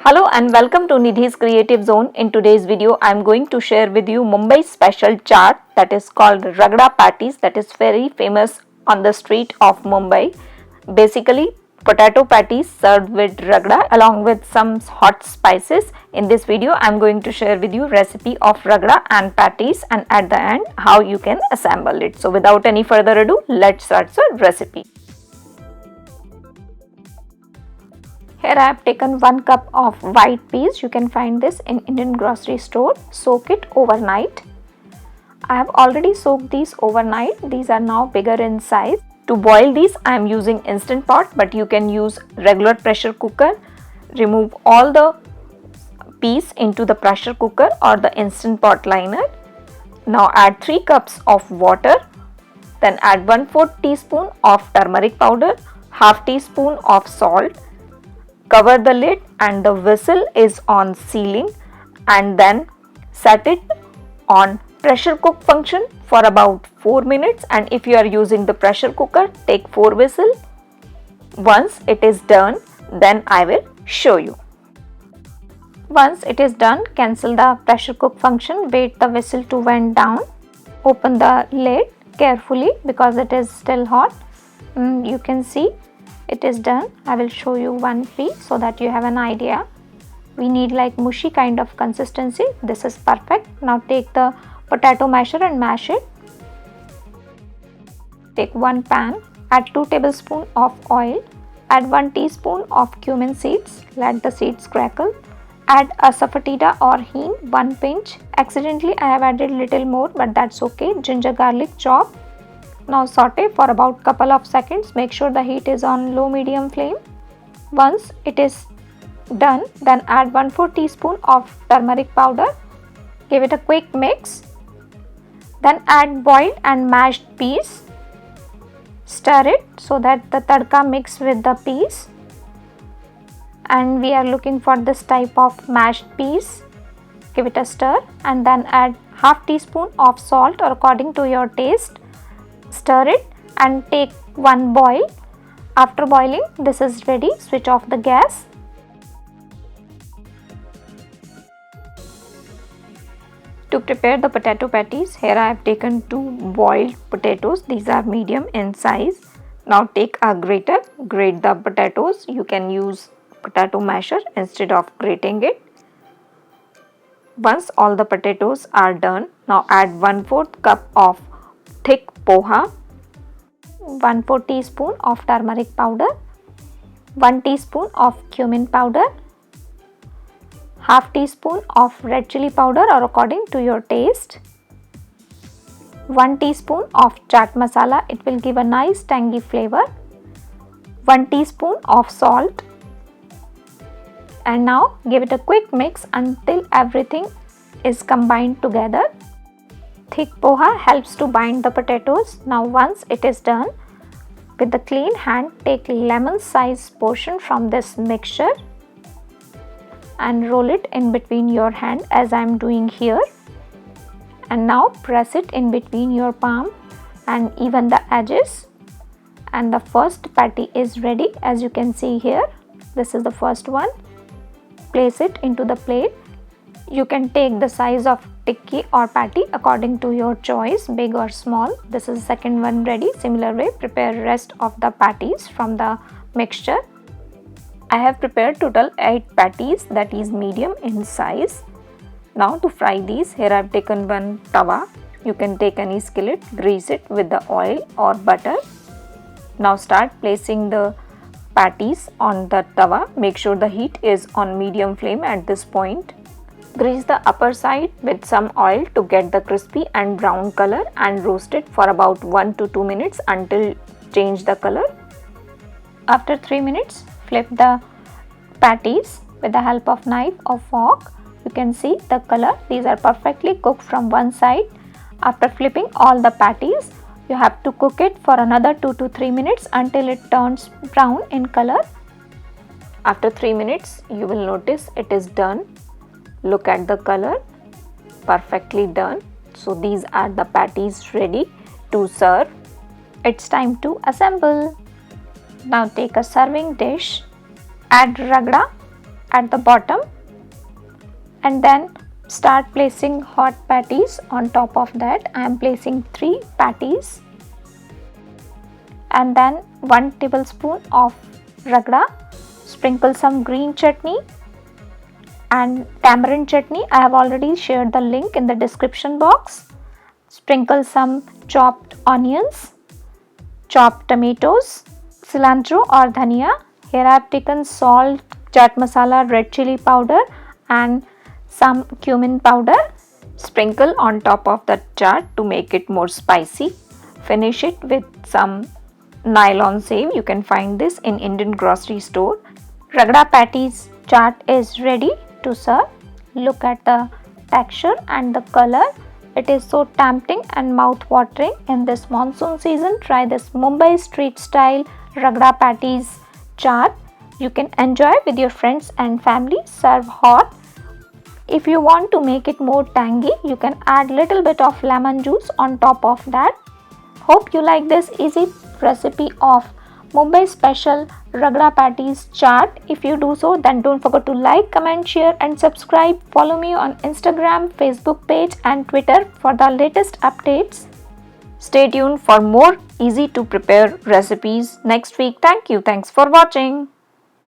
Hello and welcome to Nidhi's Creative Zone. In today's video, I am going to share with you Mumbai's special chaat that is called Ragda Patties, that is very famous on the street of Mumbai. Basically, potato patties served with ragda along with some hot spices. In this video, I am going to share with you recipe of ragda and patties, and at the end how you can assemble it. So without any further ado, let's start the recipe. Here I have taken 1 cup of white peas. You can find this in Indian grocery store. Soak it overnight. I have already soaked these overnight. These are now bigger in size. To boil these, I am using instant pot, but you can use regular pressure cooker. Remove all the peas into the pressure cooker or the instant pot liner. Now add 3 cups of water. Then add 1/4 teaspoon of turmeric powder, half teaspoon of salt. Cover the lid and the whistle is on sealing, and then set it on pressure cook function for about 4 minutes, and if you are using the pressure cooker, take 4 whistles. Once it is done, then I will show you. Once it is done, cancel the pressure cook function, wait the whistle to vent down, open the lid carefully because it is still hot. You can see it is done. I will show you one piece so that you have an idea. We need like mushy kind of consistency. This is perfect. Now take the potato masher and mash it. Take one pan, add 2 tablespoons of oil, add 1 teaspoon of cumin seeds, let the seeds crackle. Add asafoetida or hing, 1 pinch. Accidentally I have added little more, but that's okay. Ginger garlic chop. Now saute for about couple of seconds. Make sure the heat is on low medium flame. Once it is done, then add 1/4 teaspoon of turmeric powder. Give it a quick mix. Then add boiled and mashed peas. Stir it so that the tadka mix with the peas. And we are looking for this type of mashed peas. Give it a stir and then add half teaspoon of salt or according to your taste. Stir it and take one boil. After boiling, this is ready. Switch off the gas. To prepare the potato patties, here I have taken 2 boiled potatoes. These are medium in size. Now take a grater, grate the potatoes. You can use potato masher instead of grating it. Once all the potatoes are done, now add 1/4 cup of thick poha, 1/4 teaspoon of turmeric powder, 1 teaspoon of cumin powder, half teaspoon of red chili powder or according to your taste, 1 teaspoon of chaat masala, it will give a nice tangy flavor, 1 teaspoon of salt, and now give it a quick mix until everything is combined together. Thick poha helps to bind the potatoes. Now once it is done, with the clean hand take lemon size portion from this mixture and roll it in between your hand as I am doing here, and now press it in between your palm and even the edges, and the first patty is ready. As you can see here, this is the first one. Place it into the plate. You can take the size of tikki or patty according to your choice, big or small. This is the second one ready. Similar way, prepare rest of the patties from the mixture. I have prepared total 8 patties, that is medium in size. Now to fry these, here I have taken one tawa. You can take any skillet, grease it with the oil or butter. Now start placing the patties on the tawa. Make sure the heat is on medium flame at this point. Grease the upper side with some oil to get the crispy and brown color and roast it for about 1 to 2 minutes until change the color. After 3 minutes, flip the patties with the help of knife or fork. You can see the color. These are perfectly cooked from one side. After flipping all the patties, you have to cook it for another 2 to 3 minutes until it turns brown in color. After 3 minutes, you will notice it is done. Look at the color, perfectly done. So these are the patties ready to serve. It's time to assemble. Now take a serving dish, add ragda at the bottom, and then start placing hot patties on top of that. I am placing 3 patties, and then 1 tablespoon of ragda. Sprinkle some green chutney and tamarind chutney. I have already shared the link in the description box. Sprinkle some chopped onions, chopped tomatoes, cilantro or dhania. Here I have taken salt, chaat masala, red chili powder and some cumin powder. Sprinkle on top of the chaat to make it more spicy. Finish it with some nylon save. You can find this in Indian grocery store. Ragda patties chaat is ready to serve. Look at the texture and the color. It is so tempting and mouth-watering. In this monsoon season, try this Mumbai street style ragda patties chaat. You can enjoy with your friends and family. Serve hot. If you want to make it more tangy, you can add little bit of lemon juice on top of that. Hope you like this easy recipe of Mumbai special ragda patties chaat. If you do so, then don't forget to like, comment, share and subscribe. Follow me on Instagram, Facebook page and Twitter for the latest updates. Stay tuned for more easy to prepare recipes next week. Thank you. Thanks for watching.